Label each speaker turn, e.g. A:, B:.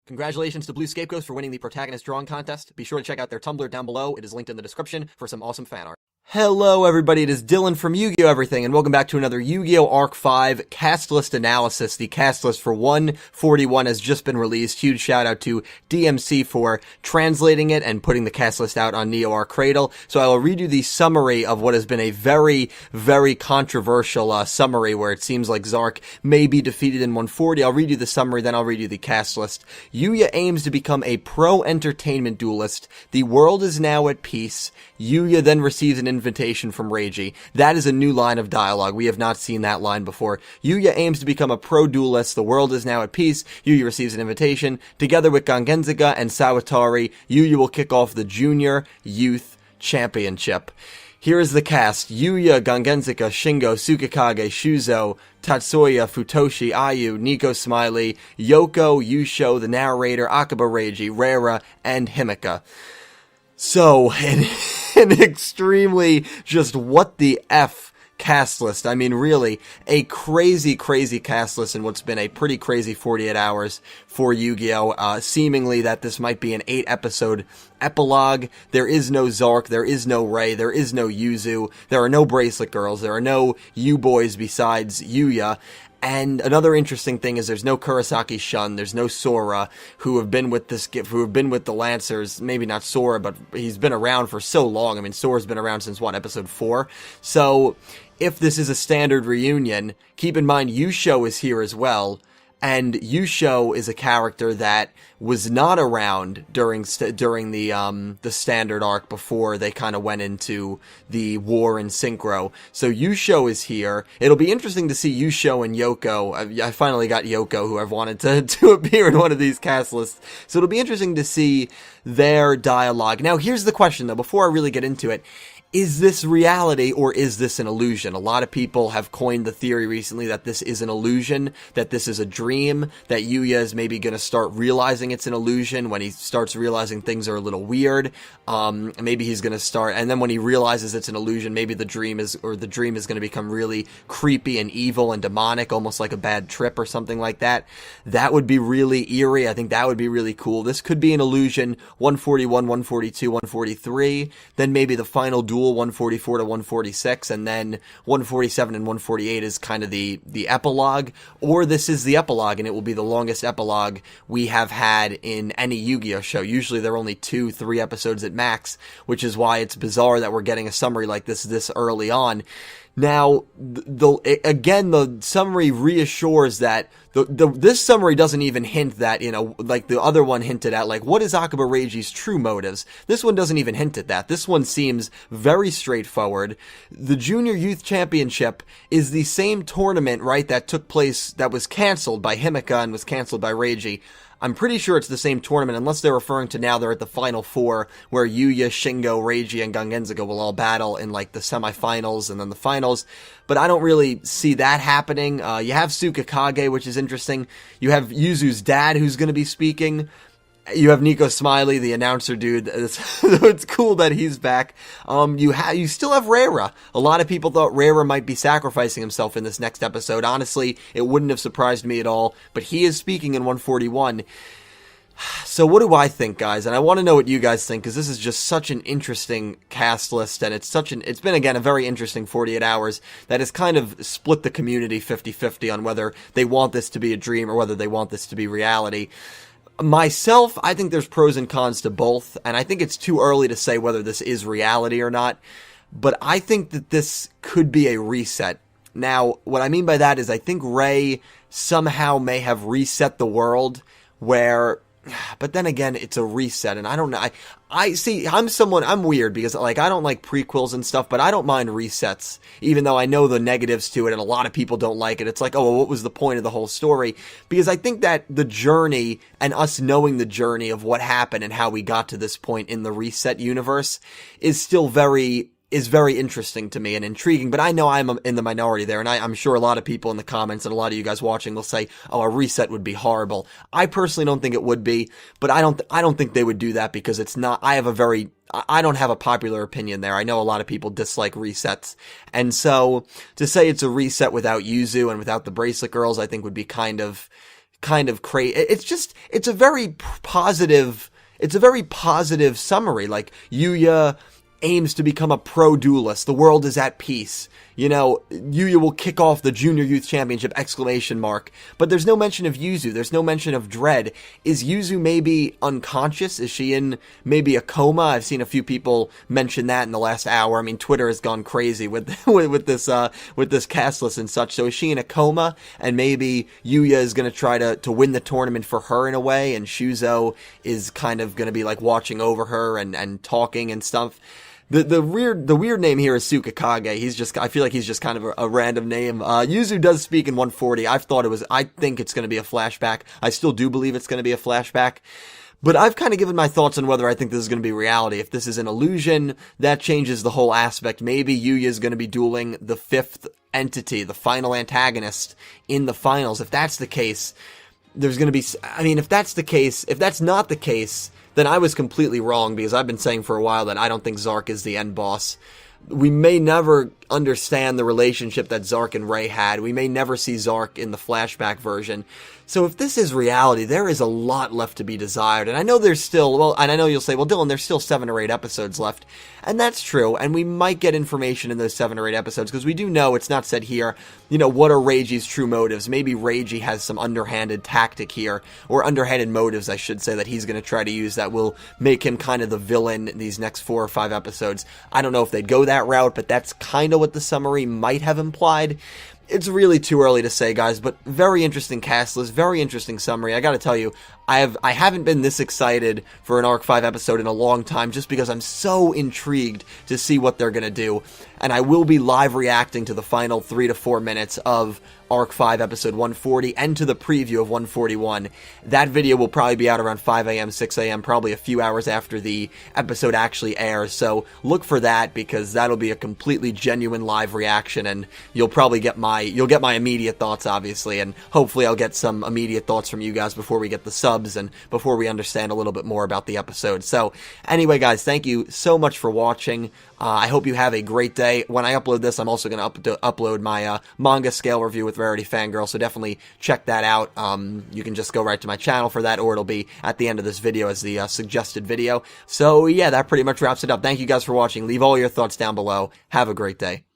A: Congratulations to Blue Scapegoats for winning the Protagonist Drawing Contest. Be sure to check out their Tumblr down below. It is linked in the description for some awesome fan art. Hello everybody, it is Dylan from Yu-Gi-Oh! Everything, and welcome back to another Yu-Gi-Oh! Arc 5 cast list analysis. The cast list for 141 has just been released. Huge shout out to DMC for translating it and putting the cast list out on Neo Arc Cradle. So I will read you the summary of what has been a very, very controversial summary where it seems like Zark may be defeated in 140. I'll read you the summary, then I'll read you the cast list. Yuya aims to become a pro-entertainment duelist. The world is now at peace. Yuya then receives an invitation from Reiji. That is a new line of dialogue. We have not seen that line before. Yuya aims to become a pro-duelist. The world is now at peace. Yuya receives an invitation. Together with Gangenzuka and Sawatari, Yuya will kick off the Junior Youth Championship. Here is the cast. Yuya, Gangenzuka, Shingo, Tsukikage, Shuzo, Tatsuya, Futoshi, Ayu, Nico Smiley, Yoko, Yusho, the narrator, Akaba Reiji, Rera, and Himeka. So, an extremely just what the F cast list. I mean, really, a crazy, crazy cast list in what's been a pretty crazy 48 hours for Yu-Gi-Oh! Seemingly that this might be an 8-episode epilogue. There is no Zark, there is no Rei, there is no Yuzu, there are no Bracelet Girls, there are no U-Boys besides Yuya. And another interesting thing is there's no Kurosaki Shun, there's no Sora, who have been with the Lancers, maybe not Sora, but he's been around for so long. I mean, Sora's been around since, what, episode 4? So, if this is a standard reunion, keep in mind Yusho is here as well, and Yusho is a character that was not around during the standard arc before they kind of went into the war in Synchro. So Yusho is here. It'll be interesting to see Yusho and Yoko. I finally got Yoko, who I've wanted to appear in one of these cast lists. So it'll be interesting to see their dialogue. Now, here's the question, though, before I really get into it. Is this reality or is this an illusion? A lot of people have coined the theory recently that this is an illusion, that this is a dream, that Yuya is maybe going to start realizing it's an illusion when he starts realizing things are a little weird. Maybe he's going to start, and then when he realizes it's an illusion, maybe the dream is going to become really creepy and evil and demonic, almost like a bad trip or something like that. That would be really eerie. I think that would be really cool. This could be an illusion. 141, 142, 143, then maybe the final duel 144 to 146, and then 147 and 148 is kind of the epilogue, or this is the epilogue, and it will be the longest epilogue we have had in any Yu-Gi-Oh! Show. Usually they're only 2-3 episodes at max, which is why it's bizarre that we're getting a summary like this early on. Now, the summary reassures that this summary doesn't even hint that, like the other one hinted at, like, what is Akaba Reiji's true motives? This one doesn't even hint at that. This one seems very straightforward. The Junior Youth Championship is the same tournament, right, that took place, that was canceled by Himeka and was canceled by Reiji. I'm pretty sure it's the same tournament, unless they're referring to now they're at the Final Four, where Yuya, Shingo, Reiji, and Gangenzuka will all battle in, like, the semifinals and then the finals. But I don't really see that happening. You have Tsukikage, which is interesting. You have Yuzu's dad, who's going to be speaking. You have Nico Smiley, the announcer dude. It's cool that he's back. You still have Rera. A lot of people thought Rera might be sacrificing himself in this next episode. Honestly, it wouldn't have surprised me at all. But he is speaking in 141. So what do I think, guys? And I want to know what you guys think, because this is just such an interesting cast list, and it's been, again, a very interesting 48 hours that has kind of split the community 50-50 on whether they want this to be a dream or whether they want this to be reality. Myself, I think there's pros and cons to both, and I think it's too early to say whether this is reality or not, but I think that this could be a reset. Now, what I mean by that is I think Rei somehow may have reset the world where... But then again, it's a reset, and I don't know. I see, I'm weird, because, like, I don't like prequels and stuff, but I don't mind resets, even though I know the negatives to it, and a lot of people don't like it. It's like, oh, well, what was the point of the whole story? Because I think that the journey, and us knowing the journey of what happened and how we got to this point in the reset universe, is still very interesting to me and intriguing, but I know I'm in the minority there, and I'm sure a lot of people in the comments and a lot of you guys watching will say, oh, a reset would be horrible. I personally don't think it would be, but I don't think they would do that, because it's not, I don't have a popular opinion there. I know a lot of people dislike resets, and so to say it's a reset without Yuzu and without the Bracelet Girls, I think would be kind of kind of crazy. It's a very positive, it's a very positive summary. Like, Yuya aims to become a pro duelist. The world is at peace. You know, Yuya will kick off the Junior Youth Championship, ! But there's no mention of Yuzu. There's no mention of Dread. Is Yuzu maybe unconscious? Is she in maybe a coma? I've seen a few people mention that in the last hour. I mean, Twitter has gone crazy with this cast list and such. So is she in a coma? And maybe Yuya is going to try to win the tournament for her in a way, and Shuzo is kind of going to be like watching over her and talking and stuff. The weird name here is Tsukakage. I feel like he's just kind of a random name. Yuzu does speak in 140. I think it's going to be a flashback. I still do believe it's going to be a flashback. But I've kind of given my thoughts on whether I think this is going to be reality. If this is an illusion, that changes the whole aspect. Maybe Yuya is going to be dueling the fifth entity, the final antagonist in the finals. If that's the case, there's going to be, if that's not the case, then I was completely wrong, because I've been saying for a while that I don't think Zark is the end boss. We may never understand the relationship that Zark and Ray had. We may never see Zark in the flashback version. So if this is reality, there is a lot left to be desired. And I know there's still, and I know you'll say, well, Dylan, there's still 7 or 8 episodes left. And that's true. And we might get information in those 7 or 8 episodes, because we do know, it's not said here, what are Reiji's true motives? Maybe Reiji has some underhanded tactic here, or underhanded motives, I should say, that he's going to try to use that will make him kind of the villain in these next 4 or 5 episodes. I don't know if they'd go that route, but that's kind of what the summary might have implied. It's really too early to say, guys, but very interesting cast list, very interesting summary. I gotta tell you, I haven't been this excited for an Arc 5 episode in a long time, just because I'm so intrigued to see what they're gonna do. And I will be live reacting to the final 3 to 4 minutes of Arc 5 episode 140 and to the preview of 141. That video will probably be out around 5 a.m., 6 a.m., probably a few hours after the episode actually airs. So look for that, because that'll be a completely genuine live reaction, and you'll probably get my immediate thoughts, obviously, and hopefully I'll get some immediate thoughts from you guys before we get the subs and before we understand a little bit more about the episode. So anyway, guys, thank you so much for watching. I hope you have a great day. When I upload this, I'm also going to upload my manga scale review with Rarity Fangirl, so definitely check that out. You can just go right to my channel for that, or it'll be at the end of this video as the suggested video. So yeah, that pretty much wraps it up. Thank you guys for watching. Leave all your thoughts down below. Have a great day.